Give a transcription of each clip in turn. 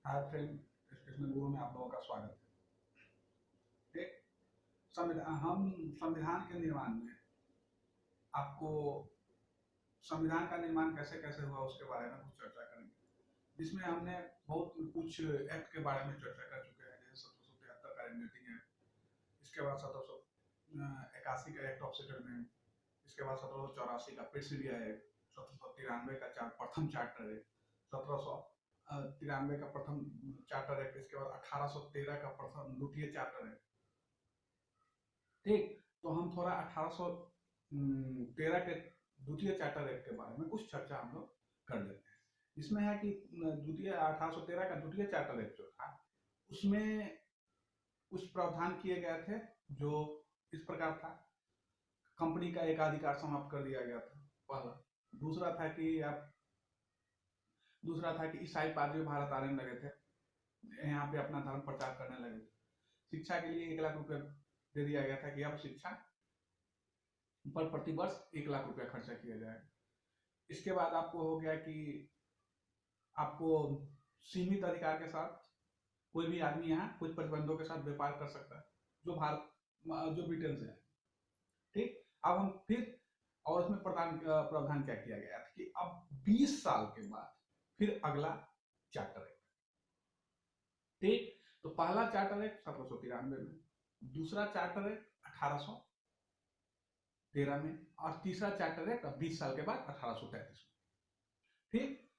Hi friend, educational गुरु में आप लोगों का स्वागत है। ठीक, हम संविधान के निर्माण में आपको संविधान का निर्माण कैसे कैसे हुआ उसके बारे में कुछ चर्चा करेंगे, जिसमें हमने बहुत कुछ एक्ट के बारे में चर्चा कर चुके हैं, जैसे 1773 का रेगुलेटिंग एक्ट, इसके बाद 1781 का एक्ट ऑफ सेटलमेंट, इसके बाद 1784 का प्रेसिडिया एक्ट, 1793 का प्रथम चार्टर एक्ट, 1793 का प्रथम चार्टर एक्ट, इसके बाद 1813 का प्रथम द्वितीय चार्टर एक्ट। ठीक, तो हम थोड़ा 1813 के द्वितीय चार्टर एक्ट के बारे में कुछ चर्चा हम लोग कर लेते हैं। इसमें है कि द्वितीय 1813 का द्वितीय चार्टर एक्ट जो था उसमें कुछ प्रावधान किए गए थे जो इस प्रकार था। कंपनी का एकाधिकार समाप्त कर दिया गया था, पहला। दूसरा था कि ईसाई पादरी भारत आने लगे थे, यहाँ पे अपना धर्म प्रचार करने लगे थे। शिक्षा के लिए 1 लाख रुपए दे दिया गया था कि अब शिक्षा पर प्रतिवर्ष 1 लाख रुपया खर्चा किया जाएगा। इसके बाद आपको हो गया कि आपको सीमित अधिकार के साथ कोई भी आदमी यहाँ कुछ प्रतिबंधों के साथ व्यापार कर सकता है जो ब्रिटेन से है। ठीक, अब हम फिर और उसमें प्रावधान क्या किया गया था कि अब 20 साल के बाद फिर अगला चार्टर एक्ट। ठीक, तो पहला चार्टर एक्ट 1793 में, दूसरा चार्टर एक्ट 1813 में और तीसरा चार्टर एक्ट 20 साल के बाद 1833 में। ठीक,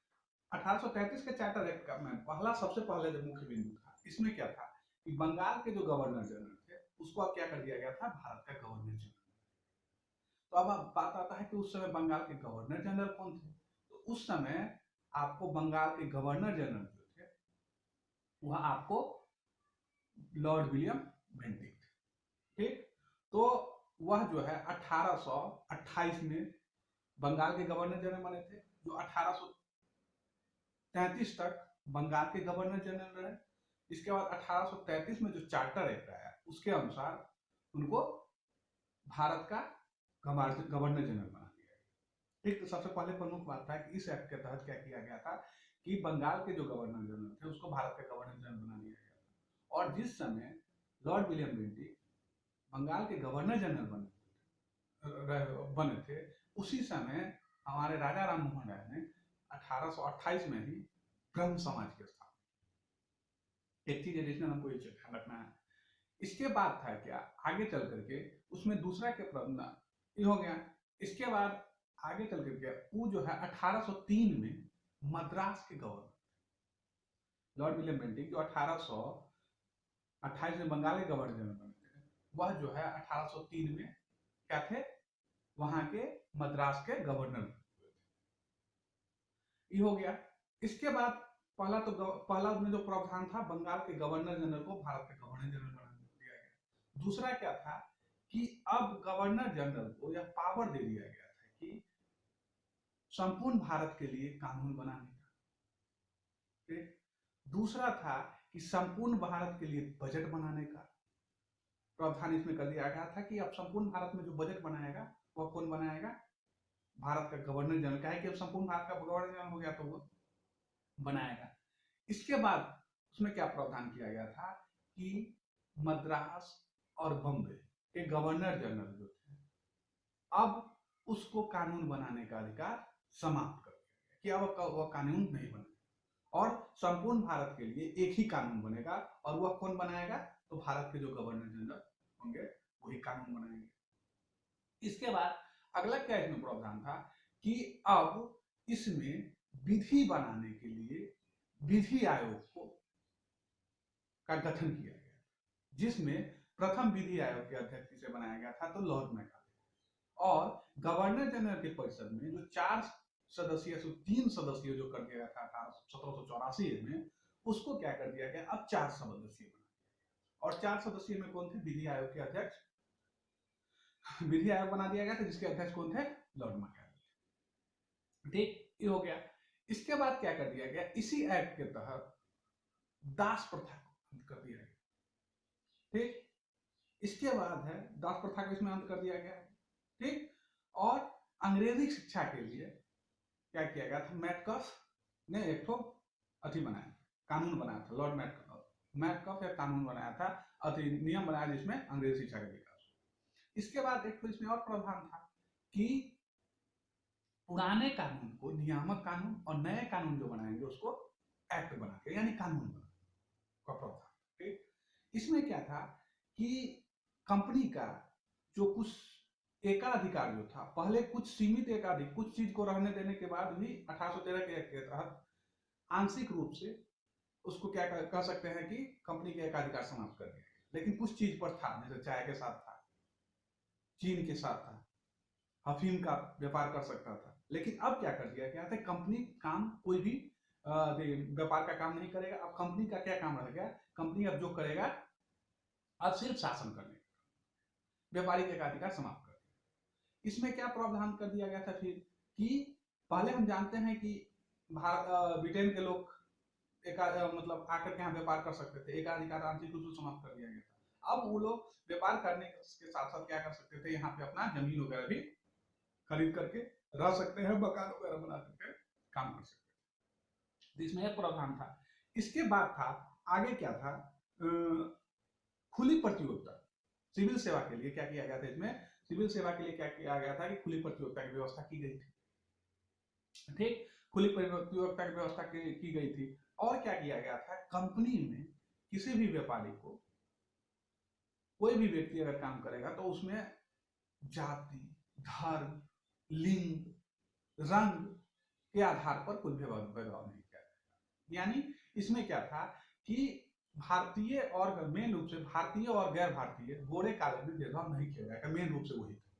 1833 के चार्टर एक्ट का में पहला सबसे पहले जो मुख्य बिंदु था इसमें क्या था कि बंगाल के जो गवर्नर जनरल थे उसको अब क्या कर दिया गया था, भारत का गवर्नर जनरल। तो अब बात आता है कि उस समय बंगाल के गवर्नर जनरल कौन थे। तो उस समय आपको बंगाल के गवर्नर जनरल जो थे वह आपको लॉर्ड विलियम बेंटिक थे। ठीक, तो वह जो है 1828 में बंगाल के गवर्नर जनरल बने थे, जो 1833 तक बंगाल के गवर्नर जनरल रहे। इसके बाद 1833 में जो चार्टर एक्ट आया उसके अनुसार उनको भारत का गवर्नर जनरल बना दिया गया। ठीक, तो सबसे पहले प्रमुख बात था कि इस एक्ट के तहत क्या किया गया था कि बंगाल के जो गवर्नर जनरल थे उसको भारत का गवर्नर जनरल बना दिया गया था। और जिस समय लॉर्ड विलियम बेंटिक बंगाल के गवर्नर जनरल बने थे उसी समय हमारे राजा राम मोहन राय ने 1828 में ही ब्रह्म समाज की स्थापना। एक चीज एडिशनल हमको ये ध्यान रखना है। इसके बाद था क्या, आगे चल करके उसमें दूसरा के ये हो गया। इसके बाद आगे चल करके वो जो है 1803 में मद्रास के गवर्नर लॉर्ड विलियम बेंटिक, जो 1828 में बंगाल के गवर्नर जनरल बने थे, वह जो है 1803 में क्या थे, वहां के मद्रास के गवर्नर ये हो गया। इसके बाद पहला में जो प्रावधान था बंगाल के गवर्नर जनरल को भारत के गवर्नर जनरल बना दिया गया। दूसरा क्या था कि अब गवर्नर जनरल को यह पावर दे दिया गया था कि संपूर्ण भारत के लिए कानून बनाने का। दूसरा था कि संपूर्ण भारत के लिए बजट बनाने का प्रावधान इसमें कर दिया गया था कि अब संपूर्ण भारत में जो बजट बनाएगा वह कौन बनाएगा, भारत का गवर्नर जनरल। क्या है कि अब संपूर्ण भारत का गवर्नर जनरल हो गया तो वो बनाएगा। इसके बाद उसमें क्या प्रावधान किया गया था कि मद्रास और बम्बे के गवर्नर जनरल जो थे अब उसको कानून बनाने का अधिकार समाप्त कर दिया गया कि अब वह कानून नहीं बनेगा और संपूर्ण भारत के लिए एक ही कानून बनेगा। और वह कौन बनाएगा, तो भारत के जो गवर्नर जनरल होंगे वही कानून बनाएंगे। इसके बाद अगला क्या इसमें प्रावधान था कि अब इसमें विधि बनाने के लिए विधि आयोग का गठन किया गया, जिसमें प्रथम विधि आयोग के अध्यक्ष जिसे बनाया गया था तो लॉर्ड मैकाले, और गवर्नर जनरल के परिषद में जो 4 सदस्यीय 3 सदस्यीय जो कर दिया था 1784 में, उसको क्या कर दिया गया, अब 4 सदस्यीय बना दिया गया। और 4 सदस्यीय में कौन थे, विधि आयोग के अध्यक्ष, विधि आयोग बना दिया गया था जिसके अध्यक्ष कौन थे, लॉर्ड मैकाले। ठीक, ये हो गया। इसके बाद क्या कर दिया गया, इसी एक्ट के तहत दास प्रथा को अंत कर दिया गया। ठीक, इसके बाद है दास प्रथा को इसमें अंत कर दिया गया। ठीक, और अंग्रेजी शिक्षा के लिए क्या किया गया था, मैककफ ने एक ठो अथी बनाया, कानून बनाया था, लॉर्ड मैककफ एक कानून बनाया था, अधिनियम बनाया जिसमें अंग्रेजी शिक्षा का विकास। इसके बाद एक तो इसमें और प्रावधान था कि पुराने कानून को नियामक कानून और नए कानून जो बनाएंगे उसको एक्ट बना के, यानी कानून बना का प्रावधान। ठीक, इसमें क्या था कि कंपनी का जो कुछ एकाधिकार जो था, पहले कुछ सीमित एकाधिकार, कुछ चीज को रहने देने के बाद भी 1813 के एक्ट के तहत आंशिक रूप से उसको क्या कह सकते हैं कि कंपनी के एकाधिकार समाप्त कर दिया, लेकिन कुछ चीज पर था, जैसे चाय के साथ था, चीन के साथ था, अफीम का व्यापार कर सकता था। लेकिन अब क्या कर दिया गया था, कंपनी काम कोई भी व्यापार का काम नहीं करेगा। अब कंपनी का क्या काम रह गया, कंपनी अब जो करेगा अब सिर्फ शासन करने, व्यापारिक एकाधिकार समाप्त कर दिया। इसमें क्या प्रावधान कर दिया गया था फिर कि पहले हम जानते हैं कि ब्रिटेन के लोग मतलब आकर के यहाँ व्यापार कर सकते थे, एकाधिकार आंशिक रूप से समाप्त कर दिया गया था। अब वो लोग व्यापार करने के साथ साथ क्या कर सकते थे, यहाँ पे अपना जमीन वगैरह भी खरीद करके रह सकते हैं, मकान वगैरह बना करके काम कर सकते हैं। इसमें एक प्रावधान था। इसके बाद था आगे क्या था, खुली प्रतियोगिता। सिविल सेवा के लिए क्या किया गया था, इसमें सिविल सेवा के लिए क्या किया गया था कि खुली प्रतियोगिता की व्यवस्था की गई थी। ठीक, खुली प्रतियोगिता की व्यवस्था की गई थी। और क्या किया गया था, कंपनी में किसी भी व्यापारी को, कोई भी व्यक्ति अगर काम करेगा तो उसमें जाति, धर्म, लिंग, रंग के आधार पर कोई भेदभाव नहीं किया जाएगा। यानी इसमें क्या था कि भारतीय और मेन रूप से भारतीय और गैर भारतीय, गोरे काले में भेदभाव नहीं किया जाएगा, मेन रूप से वही था।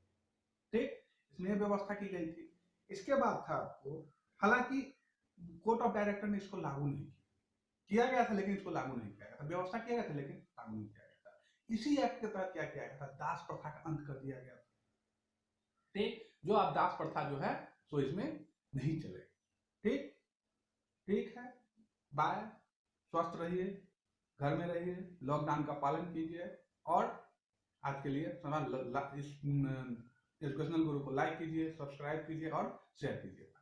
ठीक, इसमें व्यवस्था की गई थी। इसके बाद था आपको, हालांकि कोर्ट ऑफ डायरेक्टर ने इसको लागू नहीं किया गया था, लेकिन इसको लागू नहीं किया गया था, व्यवस्था किया गया था लेकिन लागू नहीं किया गया था। इसी एक्ट के तहत क्या किया गया था, दास प्रथा का अंत कर दिया गया था। ठीक, जो अब दास प्रथा जो है तो इसमें नहीं चलेगी। ठीक, ठीक है, बाय, स्वस्थ रहिए, घर में रहिए, लॉकडाउन का पालन कीजिए, और आज के लिए इस एजुकेशनल गुरु को लाइक कीजिए, सब्सक्राइब कीजिए और शेयर कीजिए।